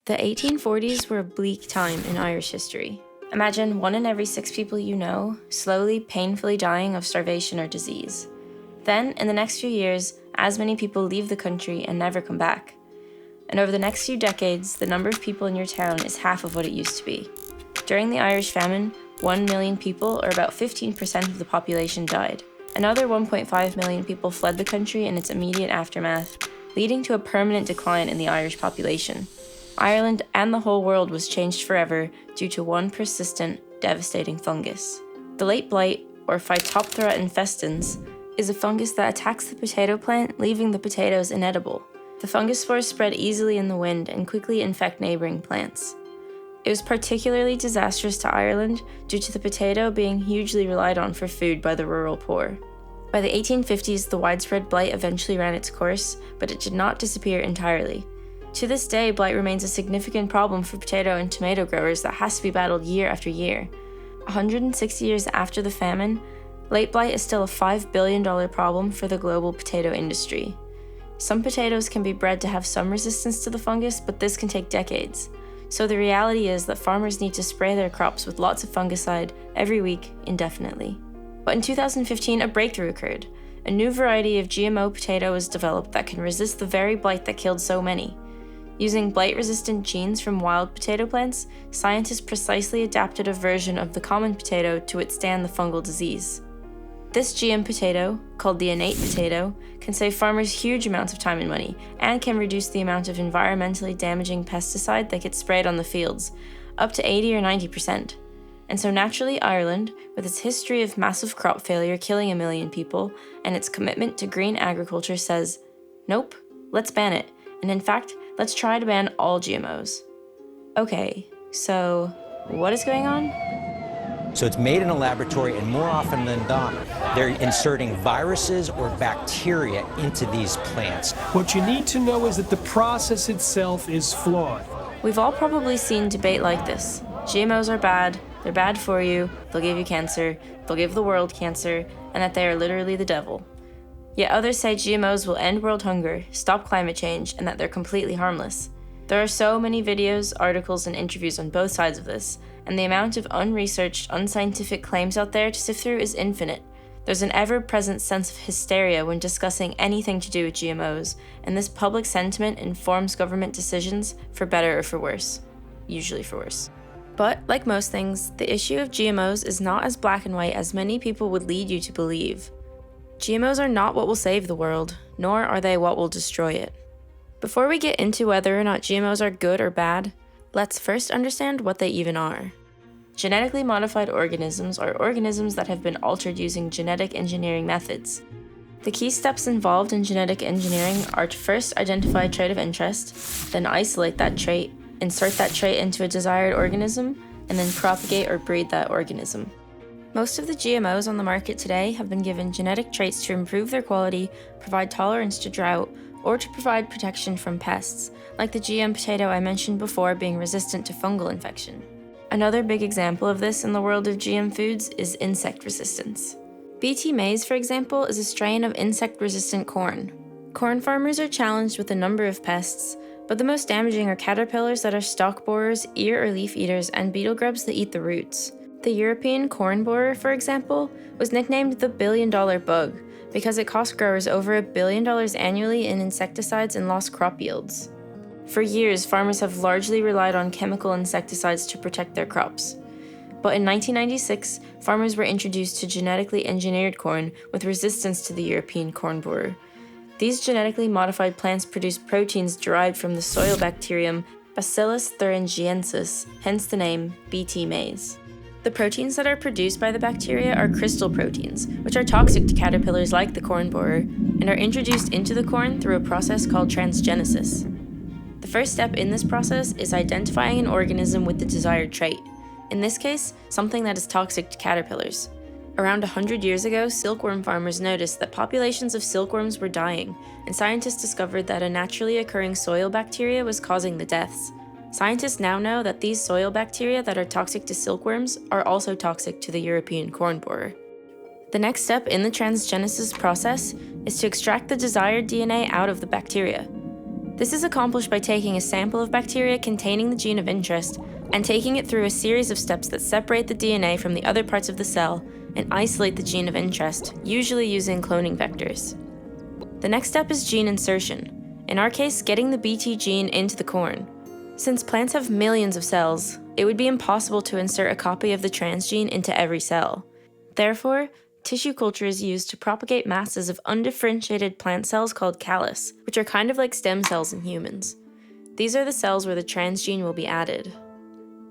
The 1840s were a bleak time in Irish history. Imagine 1 in every 6 people you know slowly, painfully dying of starvation or disease. Then, in the next few years, as many people leave the country and never come back. And over the next few decades, the number of people in your town is half of what it used to be. During the Irish famine, 1 million people, or about 15% of the population, died. Another 1.5 million people fled the country in its immediate aftermath, leading to a permanent decline in the Irish population. Ireland and the whole world was changed forever due to one persistent, devastating fungus. The late blight, or Phytophthora infestans, is a fungus that attacks the potato plant, leaving the potatoes inedible. The fungus spores spread easily in the wind and quickly infect neighboring plants. It was particularly disastrous to Ireland due to the potato being hugely relied on for food by the rural poor. By the 1850s, the widespread blight eventually ran its course, but it did not disappear entirely. To this day, blight remains a significant problem for potato and tomato growers that has to be battled year after year. 160 years after the famine, late blight is still a $5 billion problem for the global potato industry. Some potatoes can be bred to have some resistance to the fungus, but this can take decades. So the reality is that farmers need to spray their crops with lots of fungicide every week indefinitely. But in 2015, a breakthrough occurred. A new variety of GMO potato was developed that can resist the very blight that killed so many. Using blight-resistant genes from wild potato plants, scientists precisely adapted a version of the common potato to withstand the fungal disease. This GM potato, called the innate potato, can save farmers huge amounts of time and money, and can reduce the amount of environmentally damaging pesticide that gets sprayed on the fields, up to 80 or 90%. And so naturally, Ireland, with its history of massive crop failure killing 1 million people, and its commitment to green agriculture says, nope, let's ban it, and in fact, let's try to ban all GMOs. Okay, so what is going on? So it's made in a laboratory, and more often than not, they're inserting viruses or bacteria into these plants. What you need to know is that the process itself is flawed. We've all probably seen debate like this. GMOs are bad, they're bad for you, they'll give you cancer, they'll give the world cancer, and that they are literally the devil. Yet others say GMOs will end world hunger, stop climate change, and that they're completely harmless. There are so many videos, articles, and interviews on both sides of this, and the amount of unresearched, unscientific claims out there to sift through is infinite. There's an ever-present sense of hysteria when discussing anything to do with GMOs, and this public sentiment informs government decisions for better or for worse. Usually for worse. But, like most things, the issue of GMOs is not as black and white as many people would lead you to believe. GMOs are not what will save the world, nor are they what will destroy it. Before we get into whether or not GMOs are good or bad, let's first understand what they even are. Genetically modified organisms are organisms that have been altered using genetic engineering methods. The key steps involved in genetic engineering are to first identify a trait of interest, then isolate that trait, insert that trait into a desired organism, and then propagate or breed that organism. Most of the GMOs on the market today have been given genetic traits to improve their quality, provide tolerance to drought, or to provide protection from pests, like the GM potato I mentioned before being resistant to fungal infection. Another big example of this in the world of GM foods is insect resistance. BT maize, for example, is a strain of insect-resistant corn. Corn farmers are challenged with a number of pests, but the most damaging are caterpillars that are stalk borers, ear or leaf eaters, and beetle grubs that eat the roots. The European corn borer, for example, was nicknamed the billion-dollar bug because it cost growers over $1 billion annually in insecticides and lost crop yields. For years, farmers have largely relied on chemical insecticides to protect their crops. But in 1996, farmers were introduced to genetically engineered corn with resistance to the European corn borer. These genetically modified plants produce proteins derived from the soil bacterium Bacillus thuringiensis, hence the name BT maize. The proteins that are produced by the bacteria are crystal proteins, which are toxic to caterpillars like the corn borer, and are introduced into the corn through a process called transgenesis. The first step in this process is identifying an organism with the desired trait, in this case, something that is toxic to caterpillars. Around 100 years ago, silkworm farmers noticed that populations of silkworms were dying, and scientists discovered that a naturally occurring soil bacteria was causing the deaths. Scientists now know that these soil bacteria that are toxic to silkworms are also toxic to the European corn borer. The next step in the transgenesis process is to extract the desired DNA out of the bacteria. This is accomplished by taking a sample of bacteria containing the gene of interest and taking it through a series of steps that separate the DNA from the other parts of the cell and isolate the gene of interest, usually using cloning vectors. The next step is gene insertion, in our case getting the Bt gene into the corn. Since plants have millions of cells, it would be impossible to insert a copy of the transgene into every cell. Therefore, tissue culture is used to propagate masses of undifferentiated plant cells called callus, which are kind of like stem cells in humans. These are the cells where the transgene will be added.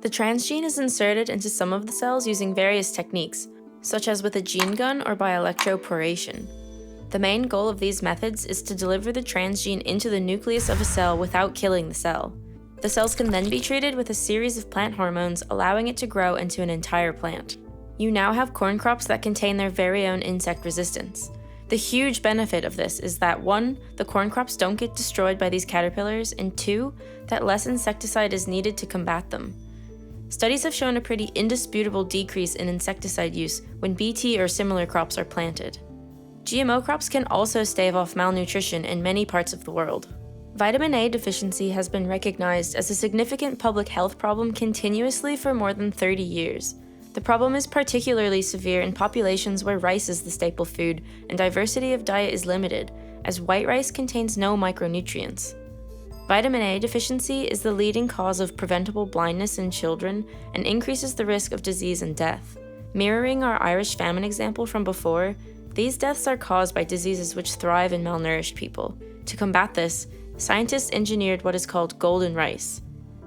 The transgene is inserted into some of the cells using various techniques, such as with a gene gun or by electroporation. The main goal of these methods is to deliver the transgene into the nucleus of a cell without killing the cell. The cells can then be treated with a series of plant hormones, allowing it to grow into an entire plant. You now have corn crops that contain their very own insect resistance. The huge benefit of this is that 1, the corn crops don't get destroyed by these caterpillars, and 2, that less insecticide is needed to combat them. Studies have shown a pretty indisputable decrease in insecticide use when Bt or similar crops are planted. GMO crops can also stave off malnutrition in many parts of the world. Vitamin A deficiency has been recognized as a significant public health problem continuously for more than 30 years. The problem is particularly severe in populations where rice is the staple food and diversity of diet is limited, as white rice contains no micronutrients. Vitamin A deficiency is the leading cause of preventable blindness in children and increases the risk of disease and death. Mirroring our Irish famine example from before, these deaths are caused by diseases which thrive in malnourished people. To combat this, scientists engineered what is called golden rice.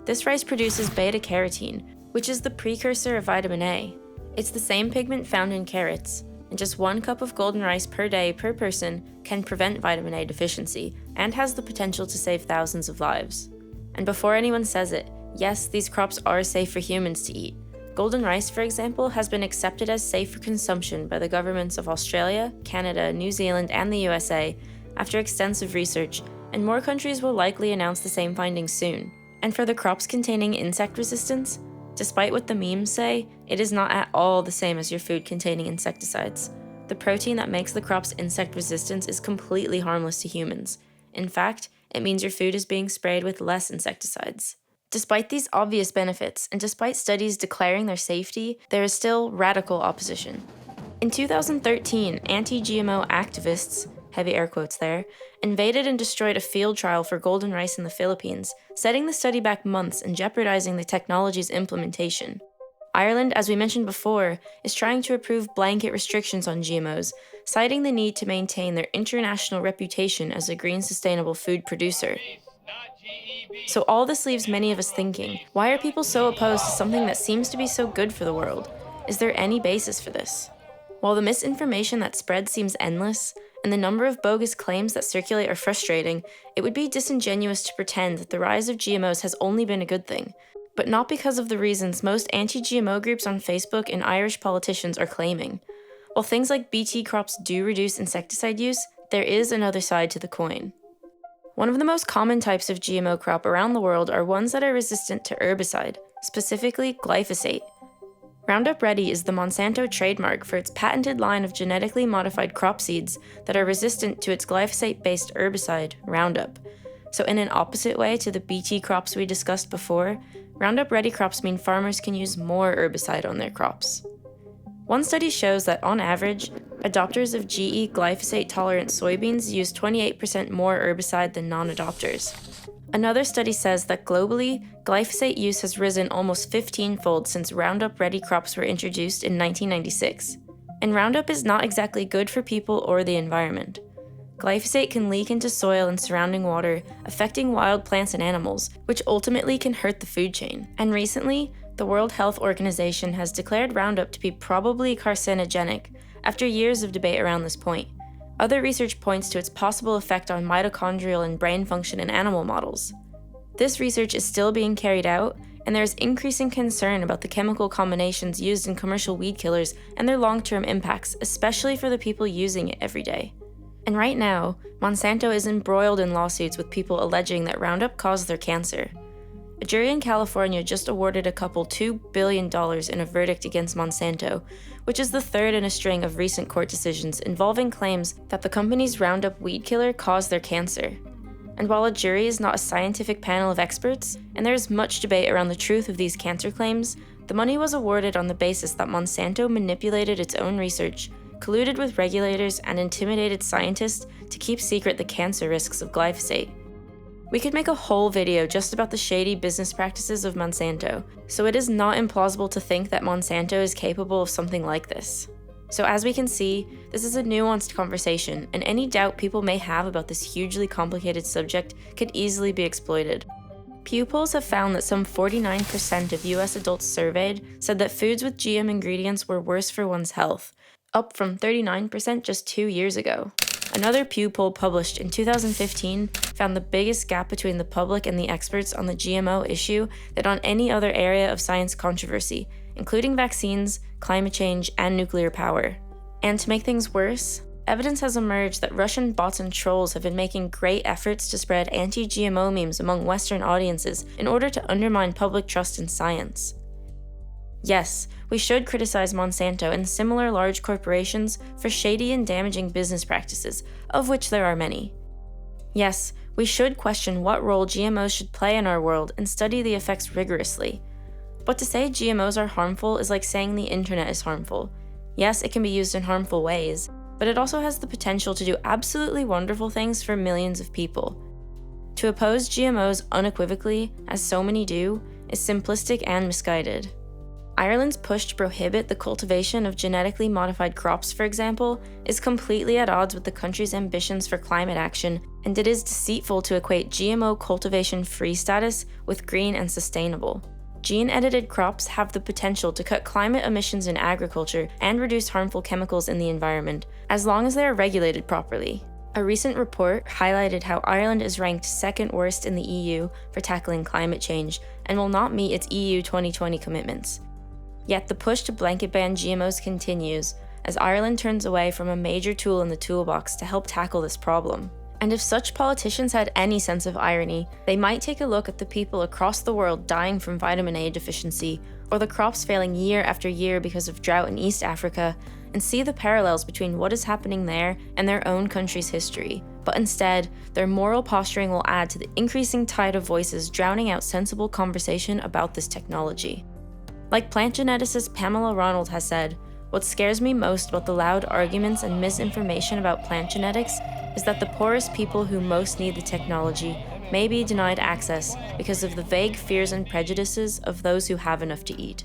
This rice produces beta-carotene, which is the precursor of vitamin A. It's the same pigment found in carrots, and just 1 cup of golden rice per day per person can prevent vitamin A deficiency and has the potential to save thousands of lives. And before anyone says it, yes, these crops are safe for humans to eat. Golden rice, for example, has been accepted as safe for consumption by the governments of Australia, Canada, New Zealand, and the USA after extensive research, and more countries will likely announce the same findings soon. And for the crops containing insect resistance, despite what the memes say, it is not at all the same as your food containing insecticides. The protein that makes the crop's insect resistance is completely harmless to humans. In fact, it means your food is being sprayed with less insecticides. Despite these obvious benefits, and despite studies declaring their safety, there is still radical opposition. In 2013, anti-GMO activists, heavy air quotes there, invaded and destroyed a field trial for golden rice in the Philippines, setting the study back months and jeopardizing the technology's implementation. Ireland, as we mentioned before, is trying to approve blanket restrictions on GMOs, citing the need to maintain their international reputation as a green, sustainable food producer. So all this leaves many of us thinking, why are people so opposed to something that seems to be so good for the world? Is there any basis for this? While the misinformation that spreads seems endless, and the number of bogus claims that circulate are frustrating, it would be disingenuous to pretend that the rise of GMOs has only been a good thing, but not because of the reasons most anti-GMO groups on Facebook and Irish politicians are claiming. While things like Bt crops do reduce insecticide use, there is another side to the coin. One of the most common types of GMO crop around the world are ones that are resistant to herbicide, specifically glyphosate. Roundup Ready is the Monsanto trademark for its patented line of genetically modified crop seeds that are resistant to its glyphosate-based herbicide, Roundup. So in an opposite way to the Bt crops we discussed before, Roundup Ready crops mean farmers can use more herbicide on their crops. One study shows that on average, adopters of GE glyphosate-tolerant soybeans use 28% more herbicide than non-adopters. Another study says that globally, glyphosate use has risen almost 15-fold since Roundup Ready crops were introduced in 1996. And Roundup is not exactly good for people or the environment. Glyphosate can leak into soil and surrounding water, affecting wild plants and animals, which ultimately can hurt the food chain. And recently, the World Health Organization has declared Roundup to be probably carcinogenic, after years of debate around this point. Other research points to its possible effect on mitochondrial and brain function in animal models. This research is still being carried out, and there is increasing concern about the chemical combinations used in commercial weed killers and their long-term impacts, especially for the people using it every day. And right now, Monsanto is embroiled in lawsuits with people alleging that Roundup caused their cancer. A jury in California just awarded a couple $2 billion in a verdict against Monsanto, which is the third in a string of recent court decisions involving claims that the company's Roundup weed killer caused their cancer. And while a jury is not a scientific panel of experts, and there is much debate around the truth of these cancer claims, the money was awarded on the basis that Monsanto manipulated its own research, colluded with regulators, and intimidated scientists to keep secret the cancer risks of glyphosate. We could make a whole video just about the shady business practices of Monsanto, so it is not implausible to think that Monsanto is capable of something like this. So as we can see, this is a nuanced conversation, and any doubt people may have about this hugely complicated subject could easily be exploited. Pew polls have found that some 49% of US adults surveyed said that foods with GM ingredients were worse for one's health, up from 39% just 2 years ago. Another Pew poll published in 2015 found the biggest gap between the public and the experts on the GMO issue than on any other area of science controversy, including vaccines, climate change, and nuclear power. And to make things worse, evidence has emerged that Russian bots and trolls have been making great efforts to spread anti-GMO memes among Western audiences in order to undermine public trust in science. Yes, we should criticize Monsanto and similar large corporations for shady and damaging business practices, of which there are many. Yes, we should question what role GMOs should play in our world and study the effects rigorously. But to say GMOs are harmful is like saying the internet is harmful. Yes, it can be used in harmful ways, but it also has the potential to do absolutely wonderful things for millions of people. To oppose GMOs unequivocally, as so many do, is simplistic and misguided. Ireland's push to prohibit the cultivation of genetically modified crops, for example, is completely at odds with the country's ambitions for climate action, and it is deceitful to equate GMO cultivation-free status with green and sustainable. Gene-edited crops have the potential to cut climate emissions in agriculture and reduce harmful chemicals in the environment, as long as they are regulated properly. A recent report highlighted how Ireland is ranked second worst in the EU for tackling climate change and will not meet its EU 2020 commitments. Yet the push to blanket ban GMOs continues, as Ireland turns away from a major tool in the toolbox to help tackle this problem. And if such politicians had any sense of irony, they might take a look at the people across the world dying from vitamin A deficiency, or the crops failing year after year because of drought in East Africa, and see the parallels between what is happening there and their own country's history. But instead, their moral posturing will add to the increasing tide of voices drowning out sensible conversation about this technology. Like plant geneticist Pamela Ronald has said, what scares me most about the loud arguments and misinformation about plant genetics is that the poorest people who most need the technology may be denied access because of the vague fears and prejudices of those who have enough to eat.